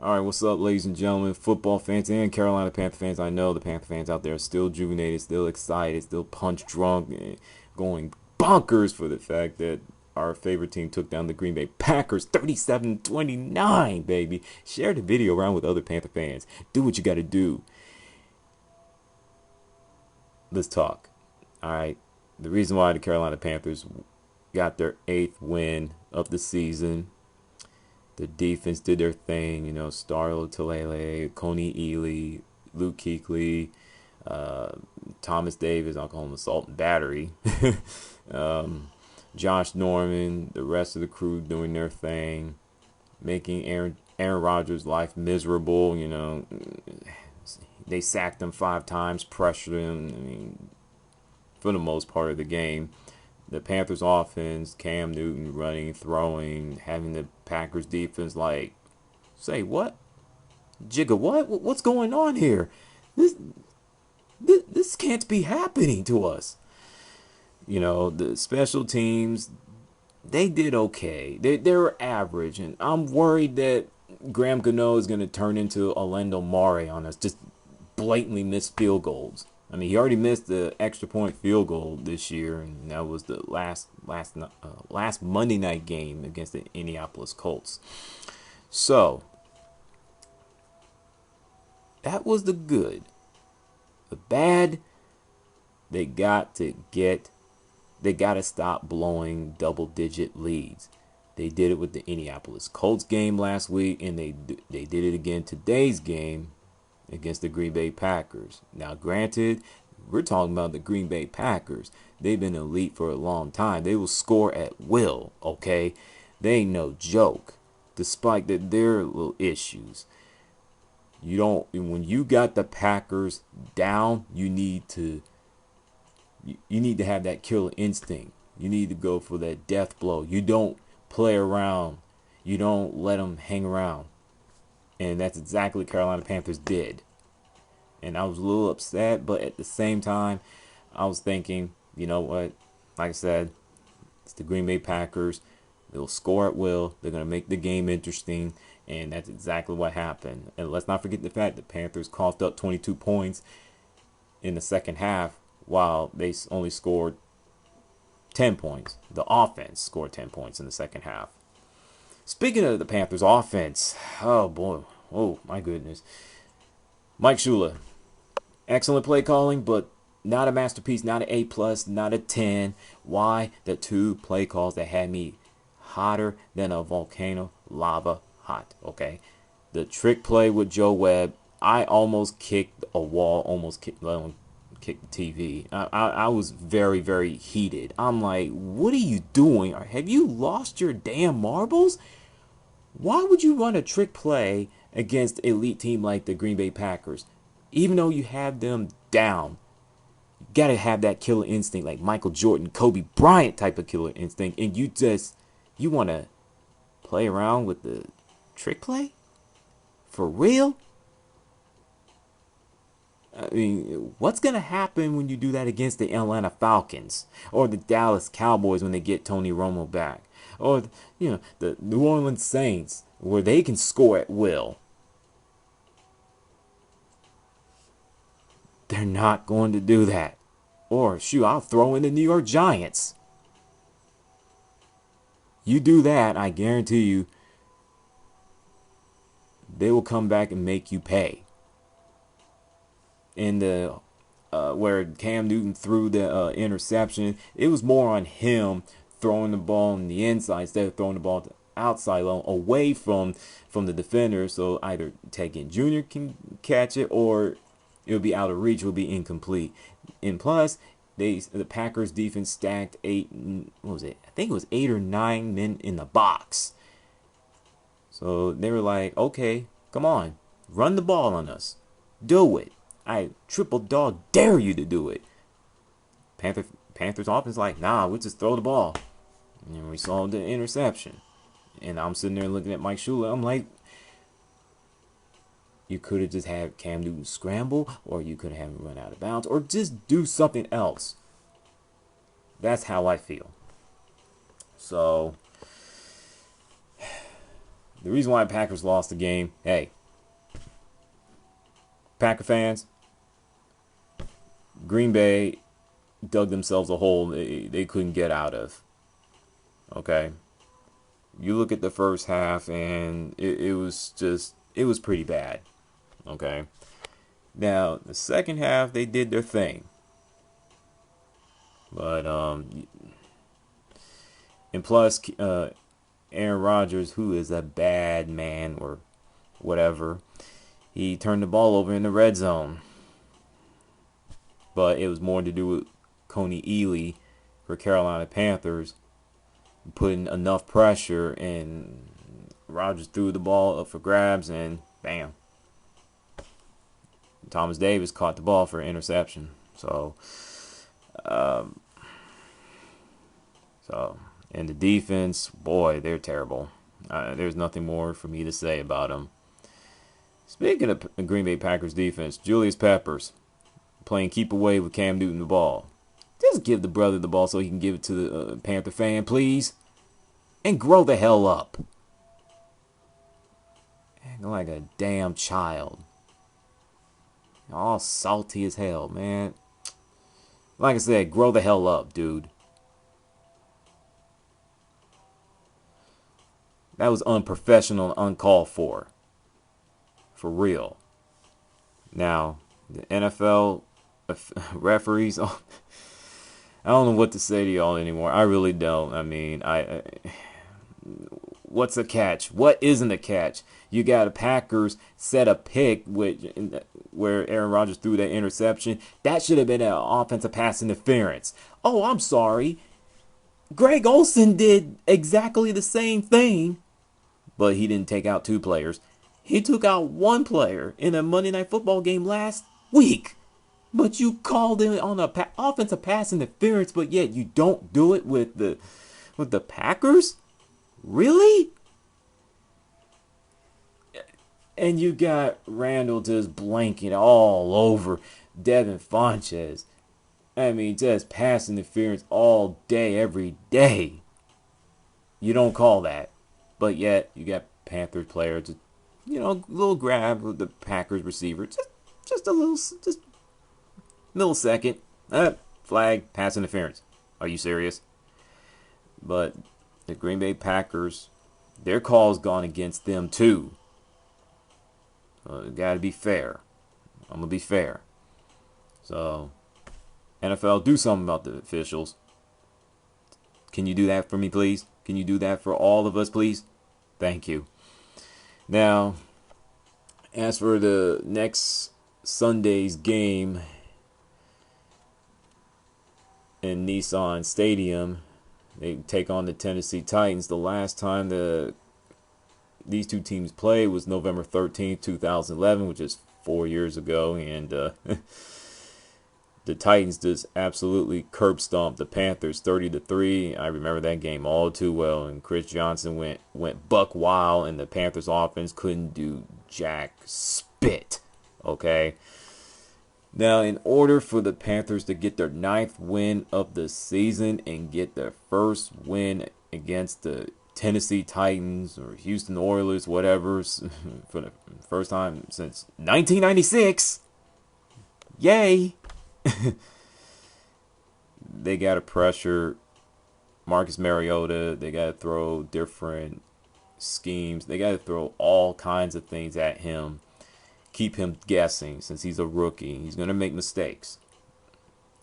All right, what's up, ladies and gentlemen, football fans and Carolina Panther fans? I know the Panther fans out there are still juvenated, still excited, still punch drunk, and going bonkers for the fact that our favorite team took down the Green Bay Packers 37-29, baby. Share the video around with other Panther fans. Do what you got to do. Let's talk. All right. The reason why the Carolina Panthers got their 8th win of the season. The defense did their thing, Starlo Talele, Coney Ely, Luke Kuechly, uh, Thomas Davis, I'll call him assault and battery, Josh Norman, the rest of the crew doing their thing, making Aaron Rodgers' life miserable. They sacked him 5 times, pressured him. I mean, for the most part of the game. The Panthers offense, Cam Newton running, throwing, having the Packers defense like, say what? Jigga what? What's going on here? This can't be happening to us. The special teams, they did okay. They were average, and I'm worried that Graham Gano is going to turn into Orlando Mare on us, just blatantly miss field goals. I mean, he already missed the extra point field goal this year, and that was the last Monday night game against the Indianapolis Colts. So that was the good. The bad, they got to stop blowing double-digit leads. They did it with the Indianapolis Colts game last week, and they did it again today's game against the Green Bay Packers. Now, granted, we're talking about the Green Bay Packers. They've been elite for a long time. They will score at will, okay? They ain't no joke, despite their little issues. When you got the Packers down, you need to have that killer instinct. You need to go for that death blow. You don't play around. You don't let them hang around. And that's exactly what Carolina Panthers did. And I was a little upset, but at the same time, I was thinking, you know what? Like I said, it's the Green Bay Packers. They'll score at will. They're going to make the game interesting. And that's exactly what happened. And let's not forget the fact that Panthers coughed up 22 points in the second half while they only scored 10 points. The offense scored 10 points in the second half. Speaking of the Panthers offense, oh boy, oh my goodness. Mike Shula, excellent play calling, but not a masterpiece, not an A+, not a 10. Why? The 2 play calls that had me hotter than a volcano, lava hot, okay? The trick play with Joe Webb, I almost kicked a wall, almost kicked the TV. I was very, very heated. I'm like, what are you doing? Have you lost your damn marbles? Why would you run a trick play against an elite team like the Green Bay Packers? Even though you have them down, you got to have that killer instinct like Michael Jordan, Kobe Bryant type of killer instinct. And you want to play around with the trick play? For real? I mean, what's going to happen when you do that against the Atlanta Falcons or the Dallas Cowboys when they get Tony Romo back? Or, the New Orleans Saints where they can score at will? They're not going to do that. Or, shoot, I'll throw in the New York Giants. You do that, I guarantee you, they will come back and make you pay. In the where Cam Newton threw the interception, it was more on him throwing the ball on the inside instead of throwing the ball to outside away from the defender. So either Ted Ginn Jr. can catch it or it'll be out of reach. It'll be incomplete. And plus, the Packers defense stacked 8. What was it? I think it was 8 or 9 men in the box. So they were like, okay, come on, run the ball on us, do it. I triple dog dare you to do it. Panthers offense like, nah, we'll just throw the ball. And we saw the interception. And I'm sitting there looking at Mike Shula. I'm like, you could have just had Cam Newton scramble, or you could have him run out of bounds, or just do something else. That's how I feel. So The reason why Packers lost the game, hey, Packer fans, Green Bay dug themselves a hole they couldn't get out of. Okay? You look at the first half, and it was pretty bad. Okay? Now, the second half, they did their thing. But, and plus, Aaron Rodgers, who is a bad man or whatever, he turned the ball over in the red zone. But it was more to do with Coney Ealy for Carolina Panthers putting enough pressure, and Rodgers threw the ball up for grabs, and bam. Thomas Davis caught the ball for an interception. So, and the defense, boy, they're terrible. There's nothing more for me to say about them. Speaking of Green Bay Packers defense, Julius Peppers playing keep away with Cam Newton the ball. Just give the brother the ball so he can give it to the Panther fan, please. And grow the hell up. Acting like a damn child. All salty as hell, man. Like I said, grow the hell up, dude. That was unprofessional and uncalled for. For real. Now, the NFL referees, I don't know what to say to y'all anymore. I really don't. I mean, what's a catch? What isn't a catch? You got a Packers set a pick where Aaron Rodgers threw that interception. That should have been an offensive pass interference. Oh, I'm sorry. Greg Olsen did exactly the same thing, but he didn't take out two players. He took out one player in a Monday Night Football game last week. But you called him on a offensive pass interference, but yet you don't do it with the Packers? Really? And you got Randall just blanking all over Devin Funchess. I mean, just pass interference all day, every day. You don't call that. But yet, you got Panthers player to, little grab with the Packers receiver. Just a little, just millisecond. Flag, pass interference. Are you serious? But the Green Bay Packers, their call's gone against them too. Got to be fair. I'm going to be fair. So, NFL, do something about the officials. Can you do that for me, please? Can you do that for all of us, please? Thank you. Now, as for the next Sunday's game in Nissan Stadium, they take on the Tennessee Titans. The last time these two teams played was November 13th, 2011, which is 4 years ago. And the Titans just absolutely curb stomped the Panthers 30-3. I remember that game all too well. And Chris Johnson went buck wild, and the Panthers offense couldn't do jack spit. Okay. Now, in order for the Panthers to get their 9th win of the season and get their first win against the Tennessee Titans or Houston Oilers, whatever, for the first time since 1996, yay, they got to pressure Marcus Mariota. They got to throw different schemes. They got to throw all kinds of things at him. Keep him guessing since he's a rookie. He's going to make mistakes.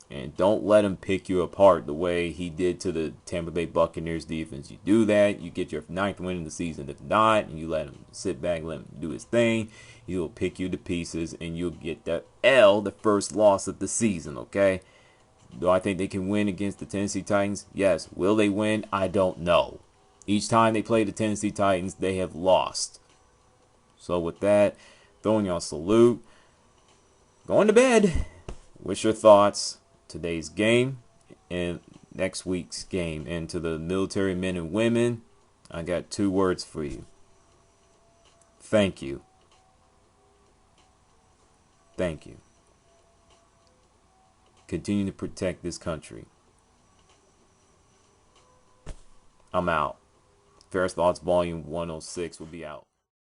And don't let him pick you apart the way he did to the Tampa Bay Buccaneers defense. You do that, you get your 9th win in the season. If not, and you let him sit back, let him do his thing, he'll pick you to pieces, and you'll get that L, the first loss of the season, okay? Do I think they can win against the Tennessee Titans? Yes. Will they win? I don't know. Each time they play the Tennessee Titans, they have lost. So with that, throwing y'all a salute. Going to bed. What's your thoughts? Today's game and next week's game. And to the military men and women, I got 2 words for you. Thank you. Thank you. Continue to protect this country. I'm out. Ferris Thoughts Volume 106 will be out.